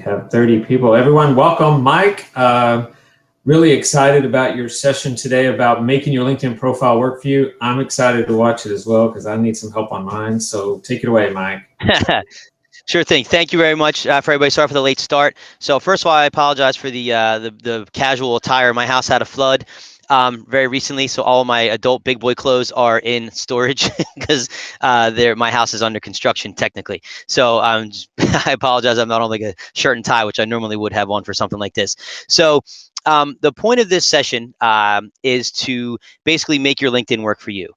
have 30 people. Everyone, welcome. Mike, really excited about your session today about making your LinkedIn profile work for you. I'm excited to watch it as well because I need some help on mine. So take it away, Mike. Sure thing. Thank you very much for everybody. Sorry for the late start. So first of all, I apologize for the casual attire. My house had a flood very recently, so all of my adult big boy clothes are in storage because my house is under construction technically. So I apologize. I'm not on like a shirt and tie, which I normally would have on for something like this. So the point of this session is to basically make your LinkedIn work for you.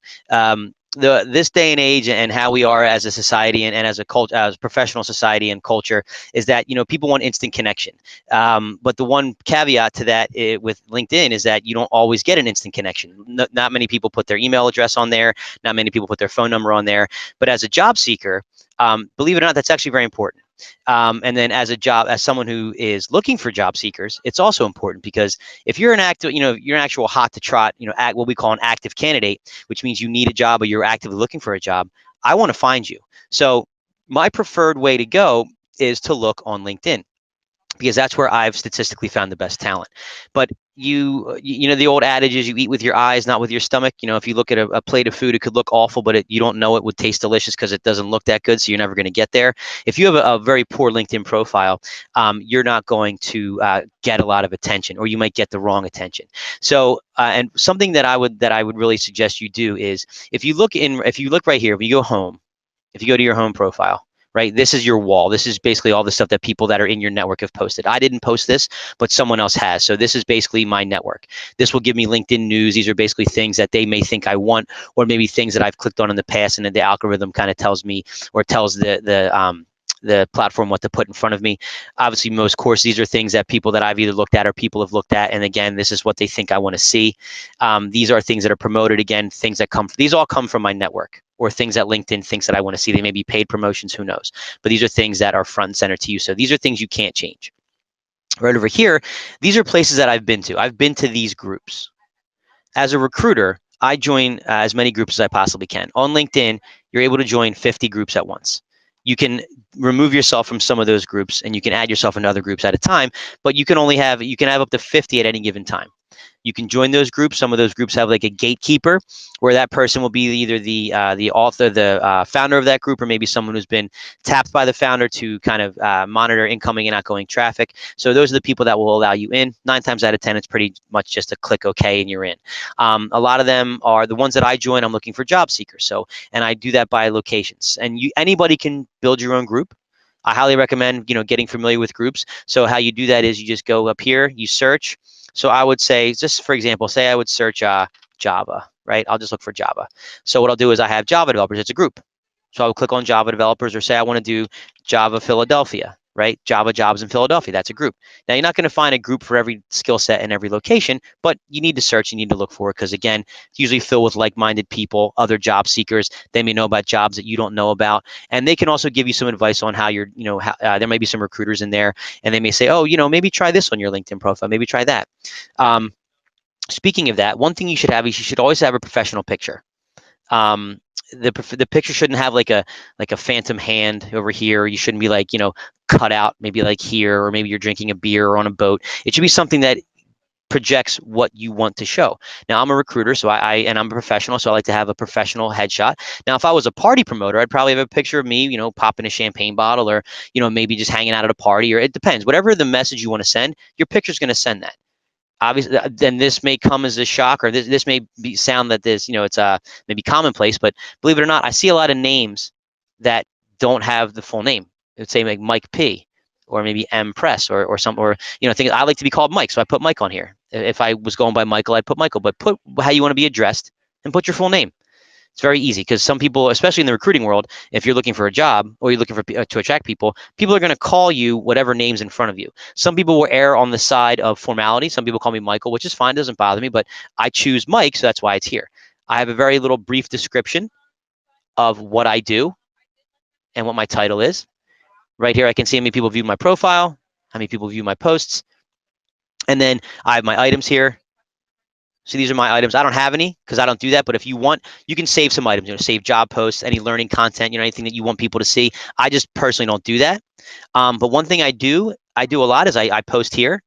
This day and age and how we are as a society and as a culture, as a professional society and culture, is that people want instant connection. But the one caveat to that with LinkedIn is that you don't always get an instant connection. Not many people put their email address on there. Not many people put their phone number on there. But as a job seeker, believe it or not, that's actually very important. And then as someone who is looking for job seekers, it's also important because if you're an actual hot to trot, what we call an active candidate, which means you need a job or you're actively looking for a job, I want to find you. So my preferred way to go is to look on LinkedIn, because that's where I've statistically found the best talent. But the old adage is you eat with your eyes, not with your stomach. If you look at a plate of food, it could look awful, but you don't know it would taste delicious because it doesn't look that good, so you're never going to get there. If you have a very poor LinkedIn profile, you're not going to get a lot of attention, or you might get the wrong attention. So, and something that I would really suggest you do is if you look right here, if you go home, if you go to your home profile, right? This is your wall. This is basically all the stuff that people that are in your network have posted. I didn't post this, but someone else has. So this is basically my network. This will give me LinkedIn news. These are basically things that they may think I want, or maybe things that I've clicked on in the past, and then the algorithm kind of tells me, or tells the platform what to put in front of me. Obviously, most courses, these are things that people that I've either looked at or people have looked at. And again, this is what they think I want to see. These are things that are promoted. Again, things that these all come from my network, or things that LinkedIn thinks that I want to see. They may be paid promotions, who knows? But these are things that are front and center to you. So these are things you can't change. Right over here, these are places that I've been to. I've been to these groups. As a recruiter, I join as many groups as I possibly can. On LinkedIn, you're able to join 50 groups at once. You can remove yourself from some of those groups, and you can add yourself into other groups at a time, but you can have up to 50 at any given time. You can join those groups. Some of those groups have like a gatekeeper, where that person will be either the author, the founder of that group, or maybe someone who's been tapped by the founder to kind of monitor incoming and outgoing traffic. So those are the people that will allow you in. 9 times out of 10, it's pretty much just a click OK and you're in. A lot of them are the ones that I join. I'm looking for job seekers. And I do that by locations. And anybody can build your own group. I highly recommend getting familiar with groups. So how you do that is you just go up here, you search. So I would say, just for example, say I would search Java, right? I'll just look for Java. So what I'll do is I have Java developers. It's a group. So I would click on Java developers, or say I want to do Java Philadelphia, right? Java jobs in Philadelphia. That's a group. Now, you're not going to find a group for every skill set in every location, but you need to search, you need to look for it, because again, it's usually filled with like-minded people, other job seekers. They may know about jobs that you don't know about, and they can also give you some advice on how you're, there may be some recruiters in there, and they may say, oh, maybe try this on your LinkedIn profile, maybe try that. Speaking of that, one thing you should have is you should always have a professional picture. The picture shouldn't have like a phantom hand over here. You shouldn't be like, cut out maybe like here, or maybe you're drinking a beer or on a boat. It should be something that projects what you want to show. Now, I'm a recruiter, so and I'm a professional, so I like to have a professional headshot. Now, if I was a party promoter, I'd probably have a picture of me, popping a champagne bottle, or, maybe just hanging out at a party, or it depends. Whatever the message you want to send, your picture's going to send that. Obviously, then this may come as a shock, or this may sound that this, it's maybe commonplace, but believe it or not, I see a lot of names that don't have the full name. It would say like Mike P, or maybe M Press, or things. I like to be called Mike, so I put Mike on here. If I was going by Michael, I'd put Michael, but put how you want to be addressed and put your full name. It's very easy, because some people, especially in the recruiting world, if you're looking for a job or you're looking for to attract people are going to call you whatever name's in front of you. Some people will err on the side of formality. Some people call me Michael, which is fine, doesn't bother me, but I choose Mike, so that's why it's here. I have a very little brief description of what I do and what my title is. Right here, I can see how many people view my profile, how many people view my posts, and then I have my items here. So these are my items. I don't have any because I don't do that. But if you want, you can save some items. Save job posts, any learning content, anything that you want people to see. I just personally don't do that. But one thing I do, I do a lot is I post here.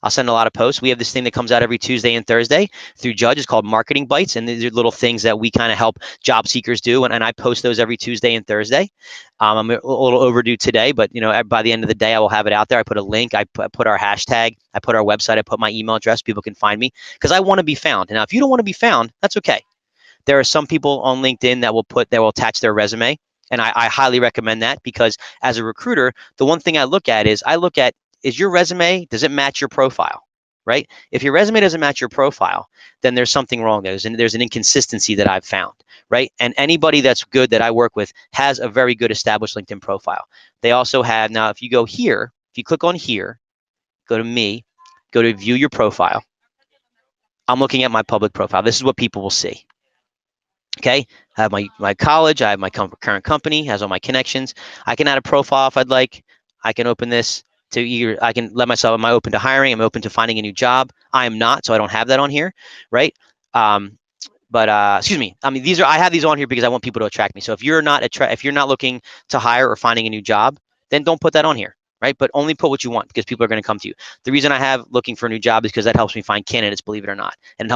I'll send a lot of posts. We have this thing that comes out every Tuesday and Thursday through Judge. It's called Marketing Bites, and these are little things that we kind of help job seekers do, and I post those every Tuesday and Thursday. I'm a little overdue today, but by the end of the day, I will have it out there. I put a link. I put our hashtag. I put our website. I put my email address. People can find me because I want to be found. Now, if you don't want to be found, that's okay. There are some people on LinkedIn that will attach their resume, and I highly recommend that because as a recruiter, the one thing I look at is your resume, does it match your profile, right? If your resume doesn't match your profile, then there's something wrong there. There's an inconsistency that I've found, right? And anybody that's good that I work with has a very good established LinkedIn profile. They also have, now if you go here, if you click on here, go to me, go to view your profile. I'm looking at my public profile. This is what people will see. Okay, I have my college, I have my current company, has all my connections. I can add a profile if I'd like. I can open this to either, I can let myself, am I open to hiring? I'm open to finding a new job. I am not, so I don't have that on here, right? Excuse me. I mean, I have these on here because I want people to attract me. So if you're not looking to hire or finding a new job, then don't put that on here, right? But only put what you want because people are going to come to you. The reason I have looking for a new job is because that helps me find candidates, believe it or not, and it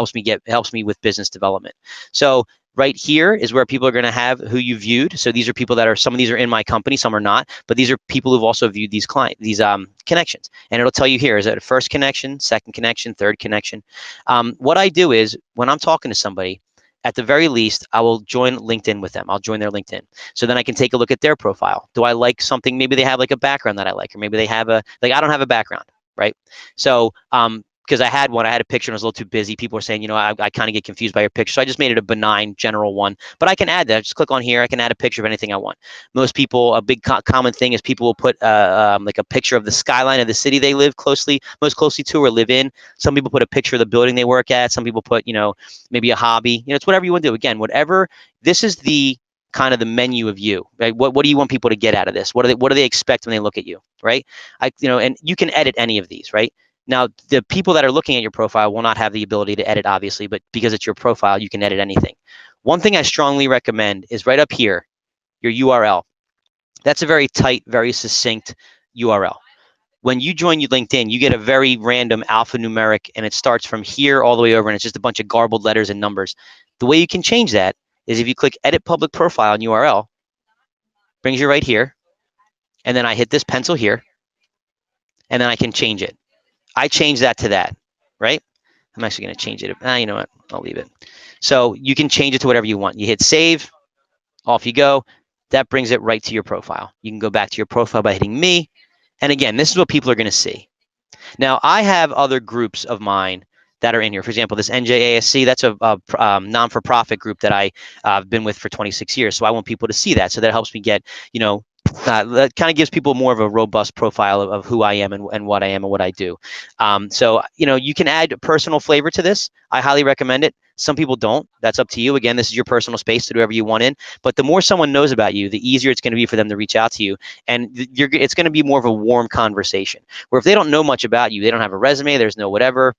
helps me with business development. So right here is where people are going to have who you viewed. So these are people that some of these are in my company, some are not, but these are people who've also viewed these connections. And it'll tell you here, is it a first connection, second connection, third connection? What I do is when I'm talking to somebody, at the very least, I will join LinkedIn with them. I'll join their LinkedIn. So then I can take a look at their profile. Do I like something? Maybe they have like a background that I like, or maybe they have I don't have a background, right? So, because I had a picture and I was a little too busy. People were saying, I kind of get confused by your picture. So I just made it a benign general one, but I can add that. Just click on here. I can add a picture of anything I want. Most people, a big common thing is people will put like a picture of the skyline of the city they live most closely to or live in. Some people put a picture of the building they work at. Some people put, maybe a hobby. It's whatever you want to do. Again, whatever. This is the kind of the menu of you, right? What do you want people to get out of this? What do they expect when they look at you, right? And you can edit any of these, right? Now, the people that are looking at your profile will not have the ability to edit, obviously, but because it's your profile, you can edit anything. One thing I strongly recommend is right up here, your URL. That's a very tight, very succinct URL. When you join LinkedIn, you get a very random alphanumeric, and it starts from here all the way over, and it's just a bunch of garbled letters and numbers. The way you can change that is if you click Edit Public Profile and URL, brings you right here, and then I hit this pencil here, and then I can change it. I change that to that, right? I'm actually going to change it. You know what? I'll leave it. So you can change it to whatever you want. You hit save, off you go. That brings it right to your profile. You can go back to your profile by hitting me. And again, this is what people are going to see. Now, I have other groups of mine that are in here. For example, this NJASC, that's a non-for-profit group that I've been with for 26 years. So I want people to see that. So that helps me get, that kind of gives people more of a robust profile of who I am and what I am and what I do. So, you can add personal flavor to this. I highly recommend it. Some people don't. That's up to you. Again, this is your personal space to do whatever you want in. But the more someone knows about you, the easier it's going to be for them to reach out to you. And it's going to be more of a warm conversation. Where if they don't know much about you, they don't have a resume, there's no whatever,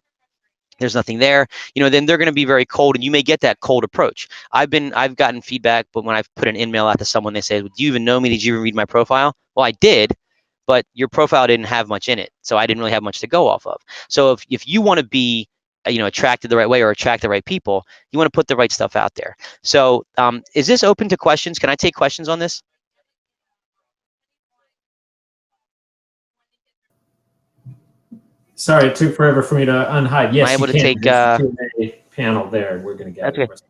there's nothing there, then they're going to be very cold, and you may get that cold approach. I've gotten feedback, but when I've put an email out to someone, they say, "Do you even know me? Did you even read my profile?" Well, I did, but your profile didn't have much in it, so I didn't really have much to go off of. So if you want to be attracted the right way or attract the right people, you want to put the right stuff out there. So is this open to questions? Can I take questions on this? Sorry, it took forever for me to unhide. Yes, Am I able you to can. take There's a Q&A panel there. We're going to get it.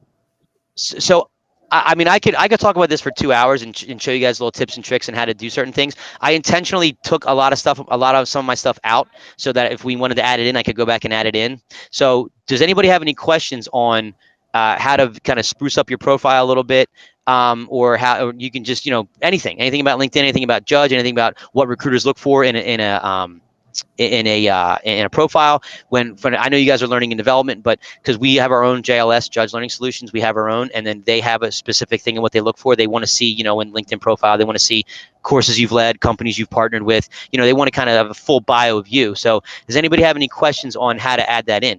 So I mean, I could talk about this for 2 hours and show you guys little tips and tricks and how to do certain things. I intentionally took some of my stuff out so that if we wanted to add it in, I could go back and add it in. So does anybody have any questions on how to kind of spruce up your profile a little bit, or how you can just, anything about LinkedIn, anything about Judge, anything about what recruiters look for in a profile. I know you guys are learning and development, but because we have our own JLS, Judge Learning Solutions, we have our own, and then they have a specific thing in what they look for. They want to see, in LinkedIn profile, they want to see courses you've led, companies you've partnered with. They want to kind of have a full bio of you. So does anybody have any questions on how to add that in?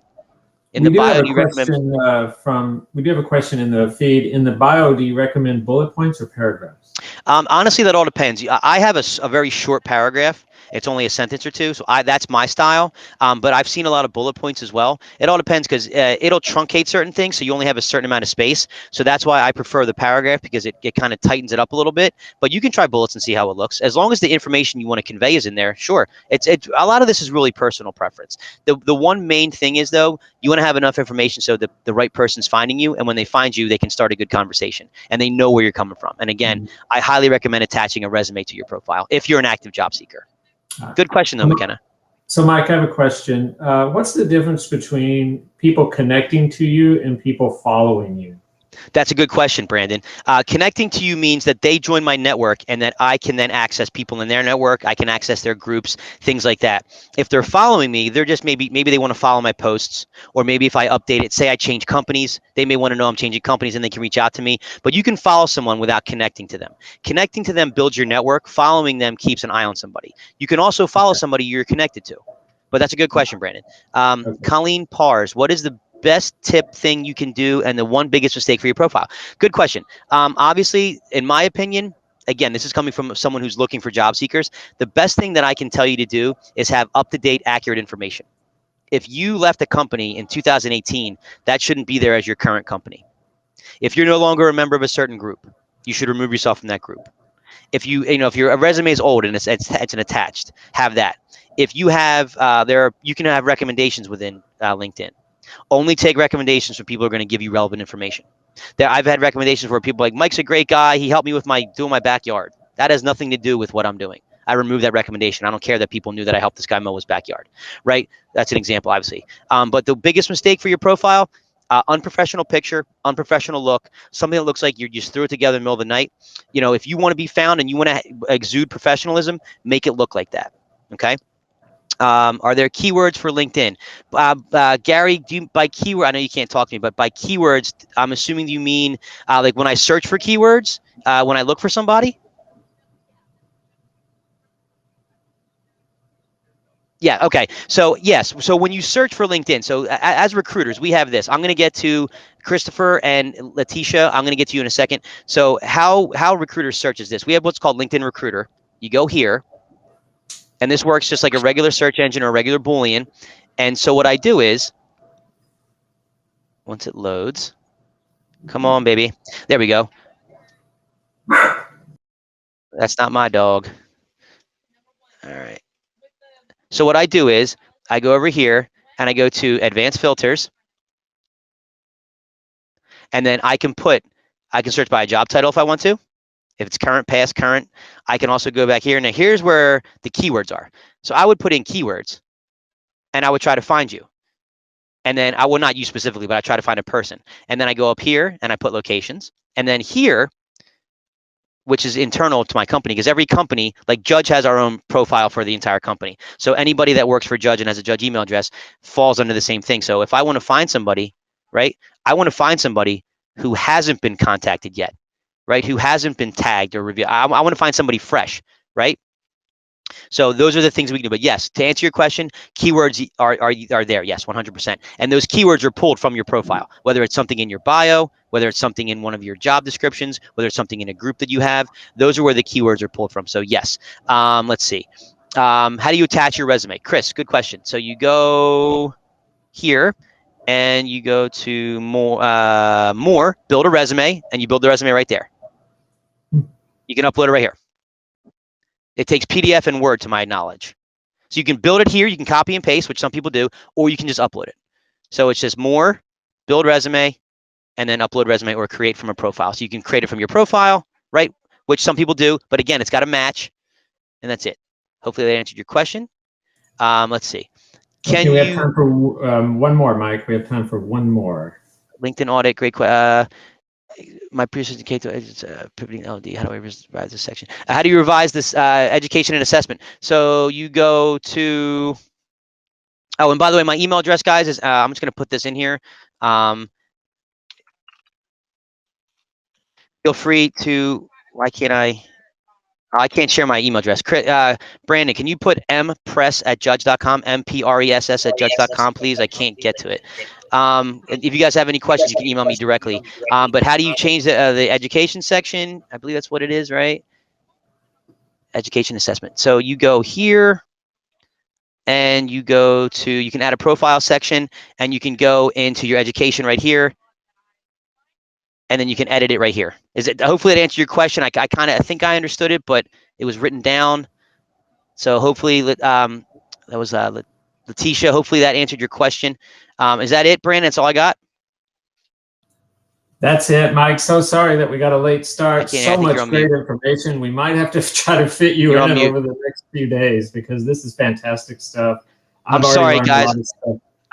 We do have a question in the feed. In the bio, do you recommend bullet points or paragraphs? Honestly, that all depends. I have a very short paragraph. It's only a sentence or two. So that's my style. But I've seen a lot of bullet points as well. It all depends because it'll truncate certain things. So you only have a certain amount of space. So that's why I prefer the paragraph, because it kind of tightens it up a little bit. But you can try bullets and see how it looks. As long as the information you want to convey is in there, sure. It's a lot of this is really personal preference. The one main thing is, though, you want to have enough information so that the right person's finding you. And when they find you, they can start a good conversation and they know where you're coming from. And again, I highly recommend attaching a resume to your profile if you're an active job seeker. Good question, though, McKenna. So, Mike, I have a question. What's the difference between people connecting to you and people following you? That's a good question, Brandon. Connecting to you means that they join my network and that I can then access people in their network. I can access their groups, things like that. If they're following me, they're just maybe they want to follow my posts, or maybe if I update it, say I change companies, they may want to know I'm changing companies and they can reach out to me. But you can follow someone without connecting to them. Connecting to them builds your network. Following them keeps an eye on somebody. You can also follow somebody you're connected to. But that's a good question, Brandon. Colleen Pars, what is the best tip thing you can do and the one biggest mistake for your profile? Good question. Obviously, in my opinion, again, this is coming from someone who's looking for job seekers. The best thing that I can tell you to do is have up-to-date, accurate information. If you left a company in 2018, that shouldn't be there as your current company. If you're no longer a member of a certain group, you should remove yourself from that group. If if your resume is old and it's an attached, have that. If you have you can have recommendations within LinkedIn. Only take recommendations from people who are going to give you relevant information. I've had recommendations where people are like, Mike's a great guy. He helped me with doing my backyard. That has nothing to do with what I'm doing. I remove that recommendation. I don't care that people knew that I helped this guy mow his backyard, right? That's an example, obviously. But the biggest mistake for your profile, unprofessional picture, unprofessional look, something that looks like you just threw it together in the middle of the night. If you want to be found and you want to exude professionalism, make it look like that, okay? Are there keywords for LinkedIn? Gary, by keyword, I know you can't talk to me, but by keywords, I'm assuming you mean like when I search for keywords, when I look for somebody? Yeah, okay. So yes, so when you search for LinkedIn, so as recruiters, we have this. I'm going to get to Christopher and Letitia. I'm going to get to you in a second. So how recruiters search is this. We have what's called LinkedIn Recruiter. You go here. And this works just like a regular search engine or a regular Boolean. And so what I do is, once it loads, come on, baby. There we go. That's not my dog. All right. So what I do is I go over here and I go to advanced filters. And then I can search by a job title if I want to. If it's current, past, current, I can also go back here. Now here's where the keywords are. So I would put in keywords and I would try to find you. And then I will not you specifically, but I try to find a person. And then I go up here and I put locations. And then here, which is internal to my company, because every company, like Judge has our own profile for the entire company. So anybody that works for Judge and has a Judge email address falls under the same thing. So if I want to find somebody, right, I want to find somebody who hasn't been contacted yet, right, who hasn't been tagged or reviewed. I want to find somebody fresh, right? So those are the things we can do. But yes, to answer your question, keywords are there. Yes, 100%. And those keywords are pulled from your profile, whether it's something in your bio, whether it's something in one of your job descriptions, whether it's something in a group that you have. Those are where the keywords are pulled from. So yes, let's see. How do you attach your resume? Chris, good question. So you go here and you go to more, build a resume, and you build the resume right there. You can upload it right here. It takes PDF and Word to my knowledge. So you can build it here, you can copy and paste, which some people do, or you can just upload it. So it's just more, build resume, and then upload resume or create from a profile. So you can create it from your profile, right? Which some people do, but again, it's got to match, and that's it. Hopefully that answered your question. Let's see. Okay, we have time for one more, Mike. We have time for one more. LinkedIn audit, great question. My previous indicator is pivoting LD. How do I revise this section? How do you revise this education and assessment? So you go to, oh, and by the way, my email address, guys, is, I'm just going to put this in here. Feel free to, why can't I can't share my email address. Brandon, can you put mpress@judge.com, mpress@judge.com, please? I can't get to it. If you guys have any questions, you can email me directly. But how do you change the education section? I believe that's what it is, right? education assessment. So you go here and you go to, you can add a profile section and you can go into your education right here. And then you can edit it right here. Hopefully that answered your question. I think I understood it, but it was written down. So hopefully, that was Letitia. Hopefully that answered your question. Is that it, Brandon? That's all I got? That's it, Mike. So sorry that we got a late start. So much great information. We might have to try to fit you in over the next few days because this is fantastic stuff. I'm sorry, guys.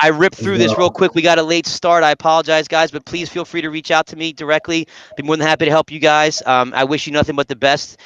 I ripped through this real quick. We got a late start. I apologize, guys, but please feel free to reach out to me directly. I'd be more than happy to help you guys. I wish you nothing but the best.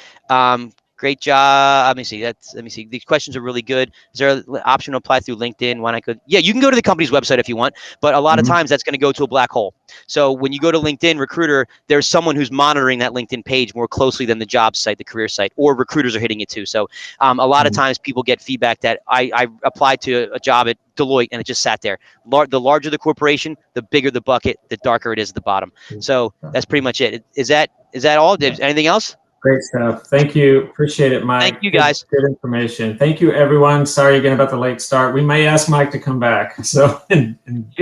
Great job. Let me see. These questions are really good. Is there an option to apply through LinkedIn? When I could? Yeah, you can go to the company's website if you want, but a lot of times that's going to go to a black hole. So when you go to LinkedIn Recruiter, there's someone who's monitoring that LinkedIn page more closely than the job site, the career site, or recruiters are hitting it too. So a lot of times people get feedback that I applied to a job at Deloitte and it just sat there. The larger the corporation, the bigger the bucket, the darker it is at the bottom. So that's pretty much it. Is that all? Anything else? Great stuff. Thank you. Appreciate it, Mike. Thank you, guys. Good information. Thank you, everyone. Sorry again about the late start. We may ask Mike to come back. So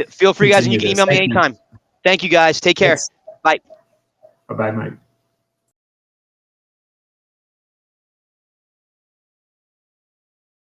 feel free, guys, and you can email me anytime. Thank you, guys. Take care. Thanks. Bye. Bye-bye, Mike.